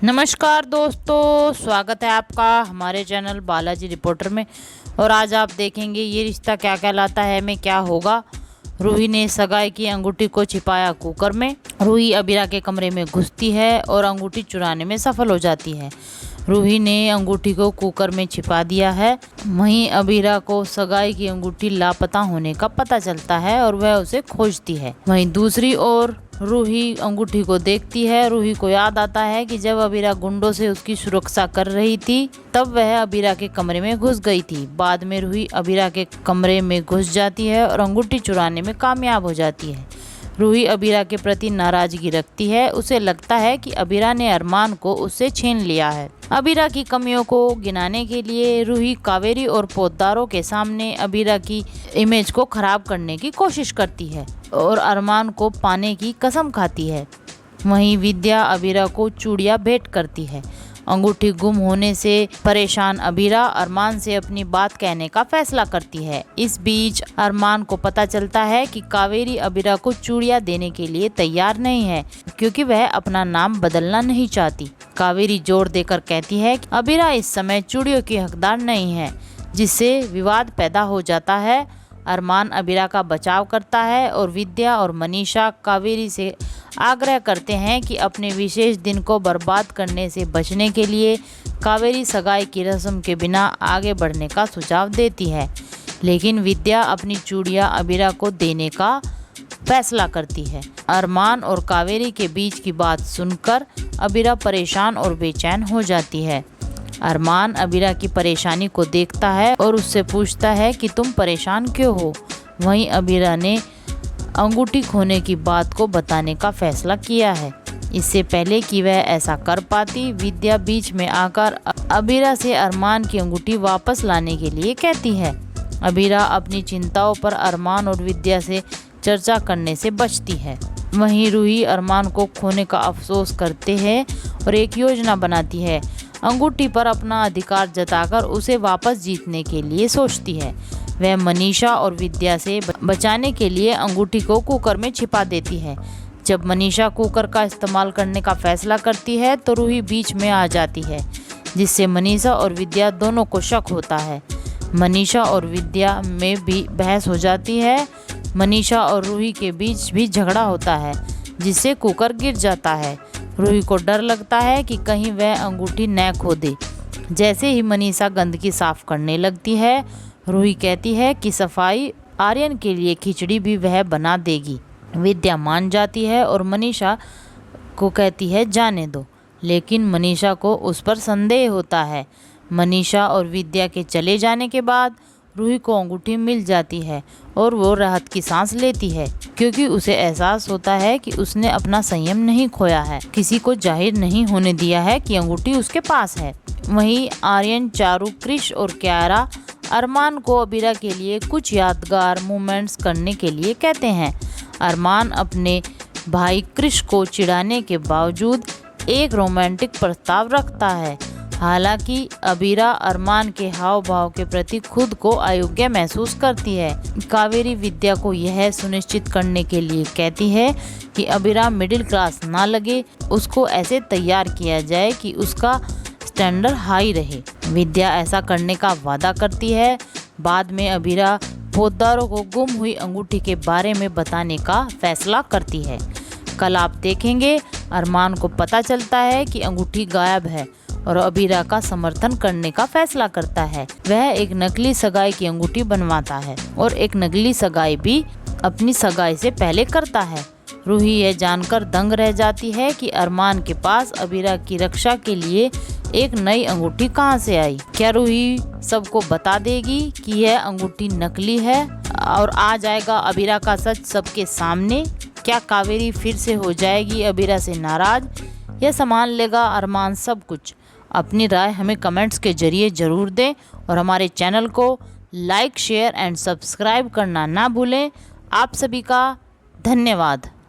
नमस्कार दोस्तों, स्वागत है आपका हमारे चैनल बालाजी रिपोर्टर में। और आज आप देखेंगे ये रिश्ता क्या कहलाता है में क्या होगा। रूही ने सगाई की अंगूठी को छिपाया कुकर में। रूही अबीरा के कमरे में घुसती है और अंगूठी चुराने में सफल हो जाती है। रूही ने अंगूठी को कुकर में छिपा दिया है। वहीं अबीरा को सगाई की अंगूठी लापता होने का पता चलता है और वह उसे खोजती है। वहीं दूसरी ओर रूही अंगूठी को देखती है। रूही को याद आता है कि जब अबीरा गुंडों से उसकी सुरक्षा कर रही थी तब वह अबीरा के कमरे में घुस गई थी। बाद में रूही अबीरा के कमरे में घुस जाती है और अंगूठी चुराने में कामयाब हो जाती है। रूही अबीरा के प्रति नाराजगी रखती है। उसे लगता है कि अबीरा ने अरमान को उससे छीन लिया है। अबीरा की कमियों को गिनाने के लिए रूही कावेरी और पोद्दारों के सामने अबीरा की इमेज को खराब करने की कोशिश करती है और अरमान को पाने की कसम खाती है। वहीं विद्या अबीरा को चूड़ियां भेंट करती है। अंगूठी गुम होने से परेशान अबीरा अरमान से अपनी बात कहने का फैसला करती है। इस बीच अरमान को पता चलता है कि कावेरी अबीरा को चूड़ियां देने के लिए तैयार नहीं है क्योंकि वह अपना नाम बदलना नहीं चाहती। कावेरी जोर देकर कहती है कि अबीरा इस समय चूड़ियों की हकदार नहीं है, जिससे विवाद पैदा हो जाता है। अरमान अबीरा का बचाव करता है और विद्या और मनीषा कावेरी से आग्रह करते हैं कि अपने विशेष दिन को बर्बाद करने से बचने के लिए कावेरी सगाई की रस्म के बिना आगे बढ़ने का सुझाव देती है। लेकिन विद्या अपनी चूड़ियां अबीरा को देने का फैसला करती है। अरमान और कावेरी के बीच की बात सुनकर अबीरा परेशान और बेचैन हो जाती है। अरमान अबीरा की परेशानी को देखता है और उससे पूछता है कि तुम परेशान क्यों हो। वहीं अबीरा ने अंगूठी खोने की बात को बताने का फैसला किया है। इससे पहले कि वह ऐसा कर पाती, विद्या बीच में आकर अबीरा से अरमान की अंगूठी वापस लाने के लिए कहती है। अबीरा अपनी चिंताओं पर अरमान और विद्या से चर्चा करने से बचती है। वहीं रूही अरमान को खोने का अफसोस करते हैं और एक योजना बनाती है। अंगूठी पर अपना अधिकार जताकर उसे वापस जीतने के लिए सोचती है। वह मनीषा और विद्या से बचाने के लिए अंगूठी को कुकर में छिपा देती है। जब मनीषा कुकर का इस्तेमाल करने का फैसला करती है तो रूही बीच में आ जाती है, जिससे मनीषा और विद्या दोनों को शक होता है। मनीषा और विद्या में भी बहस हो जाती है। मनीषा और रूही के बीच भी झगड़ा होता है, जिससे कुकर गिर जाता है। रूही को डर लगता है कि कहीं वह अंगूठी न खो दे। जैसे ही मनीषा गंदगी साफ करने लगती है, रूही कहती है कि सफाई आर्यन के लिए खिचड़ी भी वह बना देगी। विद्या मान जाती है और मनीषा को कहती है जाने दो, लेकिन मनीषा को उस पर संदेह होता है। मनीषा और विद्या के चले जाने के बाद रूही को अंगूठी मिल जाती है और वो राहत की सांस लेती है, क्योंकि उसे एहसास होता है कि उसने अपना संयम नहीं खोया है, किसी को जाहिर नहीं होने दिया है कि अंगूठी उसके पास है। वहीं आर्यन, चारू, क्रिश और क्यारा अरमान को अबीरा के लिए कुछ यादगार मोमेंट्स करने के लिए कहते हैं। अरमान अपने भाई क्रिश को चिढ़ाने के बावजूद एक रोमांटिक प्रस्ताव रखता है। हालांकि अबीरा अरमान के हाव भाव के प्रति खुद को अयोग्य महसूस करती है। कावेरी विद्या को यह सुनिश्चित करने के लिए कहती है कि अबीरा मिडिल क्लास ना लगे, उसको ऐसे तैयार किया जाए कि उसका स्टैंडर्ड हाई रहे। विद्या ऐसा करने का वादा करती है। बाद में अबीरा पोद्दारों को गुम हुई अंगूठी के बारे में बताने का फैसला करती है। कल आप देखेंगे अरमान को पता चलता है कि अंगूठी गायब है और अबीरा का समर्थन करने का फैसला करता है। वह एक नकली सगाई की अंगूठी बनवाता है और एक नकली सगाई भी अपनी सगाई से पहले करता है। रूही यह जानकर दंग रह जाती है कि अरमान के पास अबीरा की रक्षा के लिए एक नई अंगूठी कहां से आई। क्या रूही सबको बता देगी कि यह अंगूठी नकली है और आ जाएगा अबीरा का सच सबके सामने? क्या कावेरी फिर से हो जाएगी अबीरा से नाराज या संभाल लेगा अरमान सब कुछ? अपनी राय हमें कमेंट्स के जरिए ज़रूर दें और हमारे चैनल को लाइक, शेयर एंड सब्सक्राइब करना ना भूलें। आप सभी का धन्यवाद।